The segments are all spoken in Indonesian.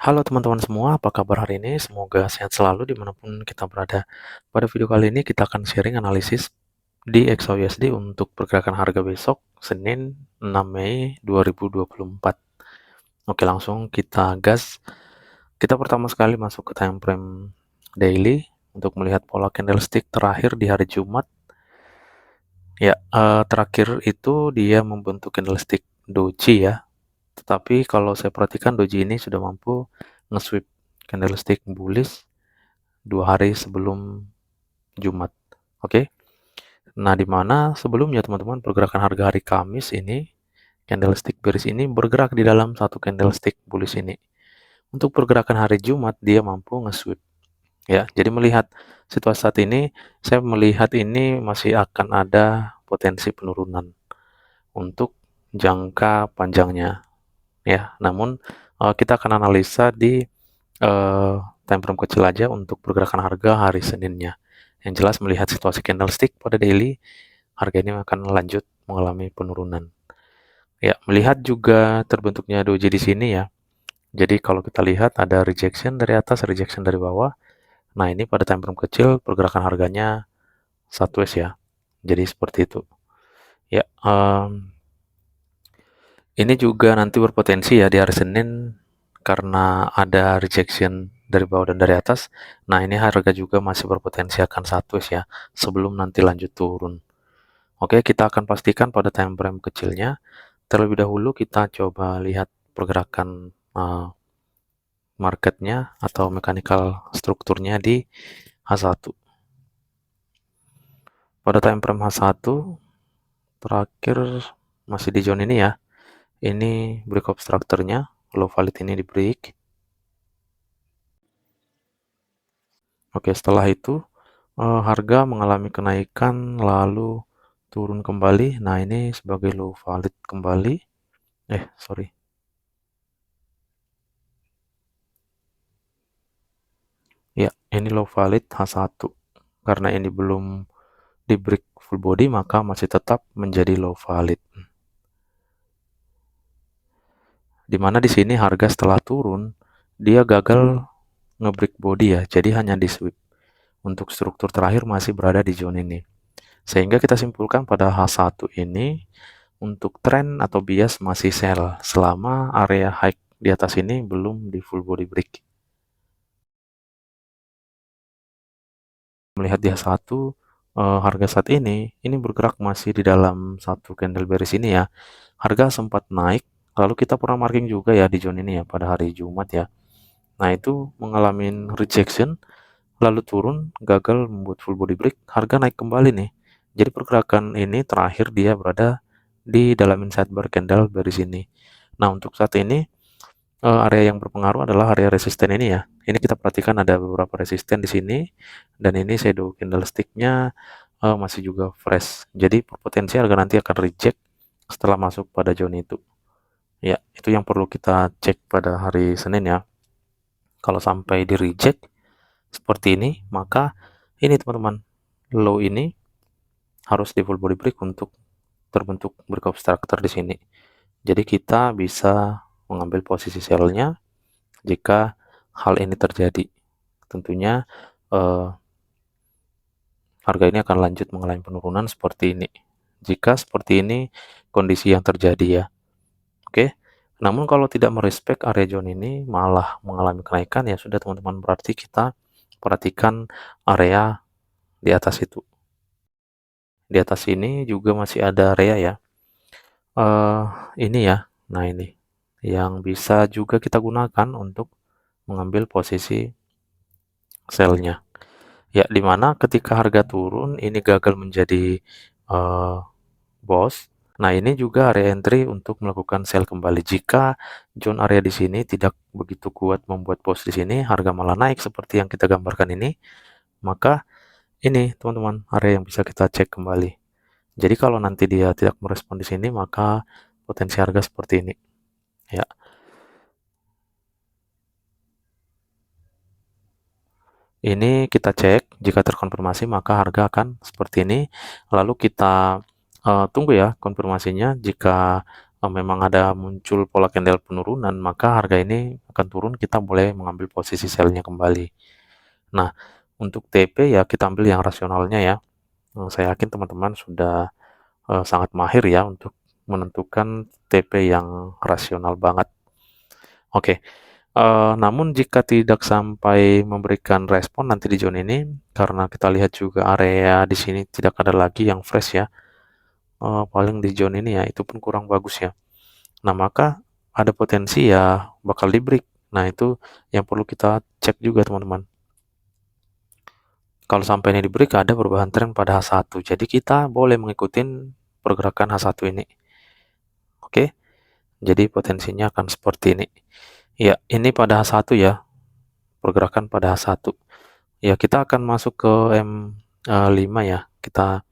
Halo teman-teman semua, apa kabar hari ini? Semoga sehat selalu dimanapun kita berada. Pada video kali ini kita akan sharing analisis di XAUSD untuk pergerakan harga besok, Senin 6 Mei 2024. Oke, langsung kita gas. Kita pertama sekali masuk ke time frame daily untuk melihat pola candlestick terakhir di hari Jumat. Ya, terakhir itu dia membentuk candlestick doji ya. Tetapi kalau saya perhatikan doji ini sudah mampu nge-sweep candlestick bullish 2 hari sebelum Jumat. Oke. Nah, di mana sebelumnya teman-teman pergerakan harga hari Kamis ini candlestick bearish ini bergerak di dalam satu candlestick bullish ini. Untuk pergerakan hari Jumat dia mampu nge-sweep ya. Jadi melihat situasi saat ini saya melihat ini masih akan ada potensi penurunan untuk jangka panjangnya ya. Namun kita akan analisa di time frame kecil aja untuk pergerakan harga hari Seninnya. Yang jelas melihat situasi candlestick pada daily, harga ini akan lanjut mengalami penurunan. Ya, melihat juga terbentuknya doji di sini ya. Jadi kalau kita lihat ada rejection dari atas, rejection dari bawah. Nah, ini pada time frame kecil pergerakan harganya sideways ya. Jadi seperti itu. Ya, ini juga nanti berpotensi ya di hari Senin karena ada rejection dari bawah dan dari atas. Nah, ini harga juga masih berpotensi akan sideways ya sebelum nanti lanjut turun. Oke, kita akan pastikan pada time frame kecilnya. Terlebih dahulu kita coba lihat pergerakan marketnya atau mechanical strukturnya di H1. Pada time frame H1 terakhir masih di zone ini ya. Ini break of structure-nya, low valid ini di break. Oke, setelah itu harga mengalami kenaikan lalu turun kembali. Nah, ini sebagai low valid kembali. Sorry. Ya, ini low valid H1. Karena ini belum di break full body, maka masih tetap menjadi low valid. Dimana di sini harga setelah turun, dia gagal nge-break body ya, jadi hanya di sweep. Untuk struktur terakhir masih berada di zone ini. Sehingga kita simpulkan pada H1 ini, untuk tren atau bias masih sell selama area high di atas ini belum di full body break. Melihat di H1 harga saat ini bergerak masih di dalam satu candle bearish ini ya. Harga sempat naik, lalu kita pernah marking juga ya di zone ini ya pada hari Jumat ya. Nah, itu mengalami rejection, lalu turun, gagal membuat full body break, harga naik kembali nih. Jadi pergerakan ini terakhir dia berada di dalam inside bar candle bearish ini. Nah, untuk saat ini area yang berpengaruh adalah area resisten ini ya. Ini kita perhatikan ada beberapa resisten di sini dan ini shadow candlestick-nya masih juga fresh. Jadi potensi harga nanti akan reject setelah masuk pada zone itu. Ya, itu yang perlu kita cek pada hari Senin ya. Kalau sampai di reject seperti ini, maka ini teman-teman, low ini harus di full body break untuk terbentuk break of structure di sini. Jadi kita bisa mengambil posisi sell-nya jika hal ini terjadi. Tentunya harga ini akan lanjut mengalami penurunan seperti ini. Jika seperti ini kondisi yang terjadi ya. Oke. Namun kalau tidak merespek area zone ini malah mengalami kenaikan ya sudah teman-teman, berarti kita perhatikan area di atas itu. Di atas ini juga masih ada area ya. Ini ya. Nah, ini yang bisa juga kita gunakan untuk mengambil posisi sell-nya. Ya, dimana ketika harga turun ini gagal menjadi boss. Nah, ini juga area entry untuk melakukan sell kembali. Jika zone area di sini tidak begitu kuat membuat pos di sini, harga malah naik seperti yang kita gambarkan ini, maka ini teman-teman area yang bisa kita cek kembali. Jadi kalau nanti dia tidak merespon di sini, maka potensi harga seperti ini. Ya. Ini kita cek, jika terkonfirmasi maka harga akan seperti ini. Lalu kita tunggu ya konfirmasinya. Jika memang ada muncul pola candle penurunan, maka harga ini akan turun, kita boleh mengambil posisi sell-nya kembali. Nah, untuk TP ya kita ambil yang rasionalnya ya. Saya yakin teman-teman sudah sangat mahir ya untuk menentukan TP yang rasional banget. Oke, namun jika tidak sampai memberikan respon nanti di zone ini, karena kita lihat juga area di sini tidak ada lagi yang fresh ya, paling di zone ini ya, itu pun kurang bagus ya. Nah, maka ada potensi ya bakal di-break. Nah, itu yang perlu kita cek juga teman-teman. Kalau sampai ini di-break ada perubahan tren pada H1, jadi kita boleh mengikuti pergerakan H1 ini. Oke, jadi potensinya akan seperti ini. Ya, ini pada H1 ya, pergerakan pada H1. Ya, kita akan masuk ke M5 ya. Kita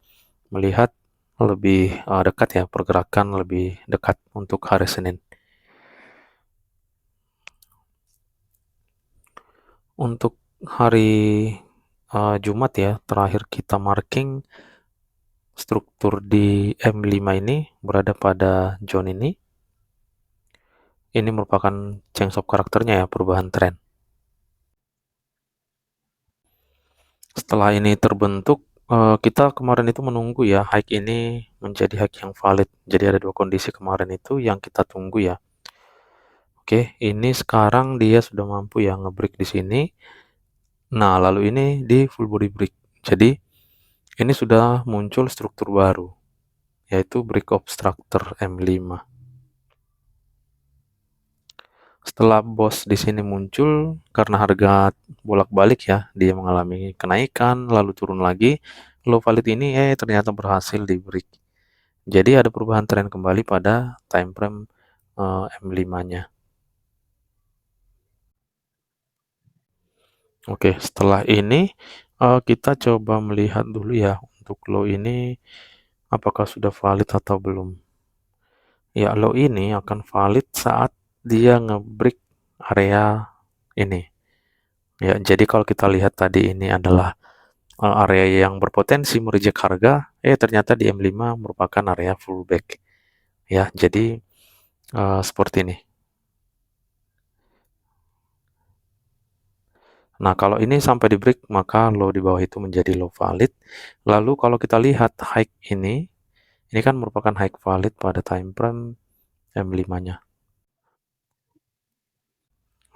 melihat lebih dekat ya, pergerakan lebih dekat untuk hari Senin. Untuk hari Jumat ya, terakhir kita marking struktur di M5 ini berada pada zone ini. Ini merupakan change of karakternya ya, perubahan tren. Setelah ini terbentuk, kita kemarin itu menunggu ya high ini menjadi high yang valid. Jadi ada dua kondisi kemarin itu yang kita tunggu ya. Oke, ini sekarang dia sudah mampu ya nge-break di sini. Nah, lalu ini di full body break. Jadi ini sudah muncul struktur baru, yaitu break of structure M5. Setelah bos di sini muncul, karena harga bolak-balik ya, dia mengalami kenaikan, lalu turun lagi, low valid ini ternyata berhasil di break. Jadi ada perubahan tren kembali pada time frame M5-nya. Oke, setelah ini kita coba melihat dulu ya untuk low ini apakah sudah valid atau belum. Ya, low ini akan valid saat dia nge-break area ini. Ya, jadi kalau kita lihat tadi ini adalah area yang berpotensi mereject harga, ternyata di M5 merupakan area fullback. Ya, jadi seperti ini. Nah, kalau ini sampai di break, maka low di bawah itu menjadi low valid. Lalu kalau kita lihat high ini kan merupakan high valid pada time frame M5-nya.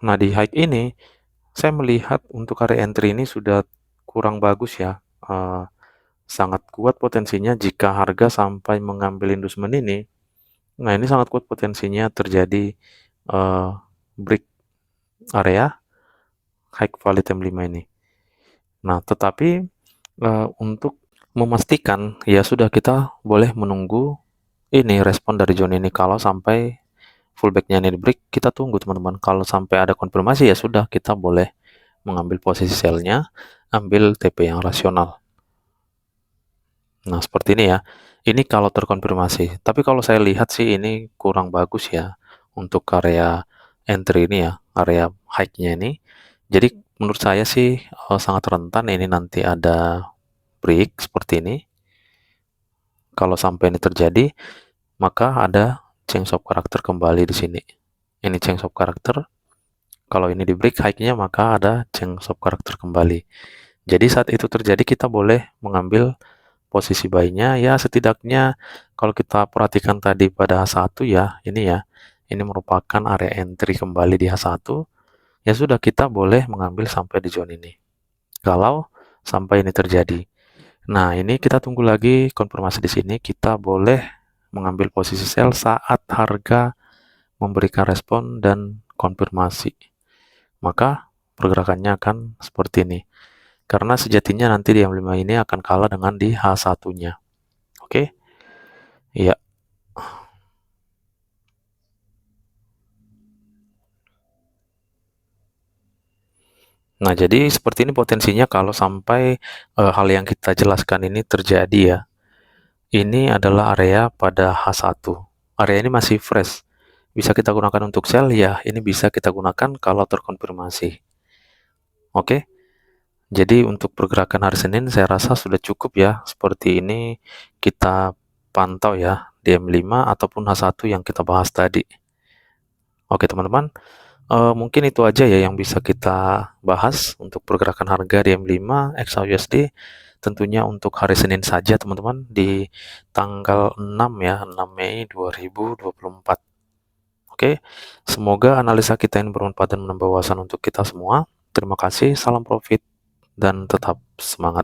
Nah, di high ini, saya melihat untuk area entry ini sudah kurang bagus ya. Sangat kuat potensinya jika harga sampai mengambil inducement ini. Nah, ini sangat kuat potensinya terjadi break area high valid M5 ini. Nah, tetapi untuk memastikan ya sudah kita boleh menunggu ini respon dari zone ini. Kalau sampai fullbacknya ini di break, kita tunggu teman-teman. Kalau sampai ada konfirmasi ya sudah kita boleh mengambil posisi sell-nya, ambil TP yang rasional. Nah, seperti ini ya. Ini kalau terkonfirmasi. Tapi kalau saya lihat sih ini kurang bagus ya untuk area entry ini ya, area high-nya ini. Jadi menurut saya sih sangat rentan ini nanti ada break seperti ini. Kalau sampai ini terjadi, maka ada change of character kembali di sini. Ini change of character. Kalau ini di break high-nya, maka ada change of character kembali. Jadi saat itu terjadi kita boleh mengambil posisi buy-nya ya, setidaknya kalau kita perhatikan tadi pada H1 ya, ini merupakan area entry kembali di H1, ya sudah kita boleh mengambil sampai di zone ini. Kalau sampai ini terjadi. Nah, ini kita tunggu lagi konfirmasi di sini, kita boleh mengambil posisi sell saat harga memberikan respon dan konfirmasi. Maka pergerakannya akan seperti ini. Karena sejatinya nanti di M5 ini akan kalah dengan di H1-nya. Oke? Iya. Nah, jadi seperti ini potensinya kalau sampai hal yang kita jelaskan ini terjadi ya. Ini adalah area pada H1. Area ini masih fresh. Bisa kita gunakan untuk sell ya, ini bisa kita gunakan kalau terkonfirmasi. Oke? Jadi untuk pergerakan hari Senin saya rasa sudah cukup ya. Seperti ini kita pantau ya DM5 ataupun H1 yang kita bahas tadi. Oke teman-teman, mungkin itu aja ya yang bisa kita bahas untuk pergerakan harga DM5 XAUSD. Tentunya untuk hari Senin saja teman-teman, di tanggal 6 ya, 6 Mei 2024. Oke, semoga analisa kita ini bermanfaat dan menambah wawasan untuk kita semua. Terima kasih, salam profit, dan tetap semangat.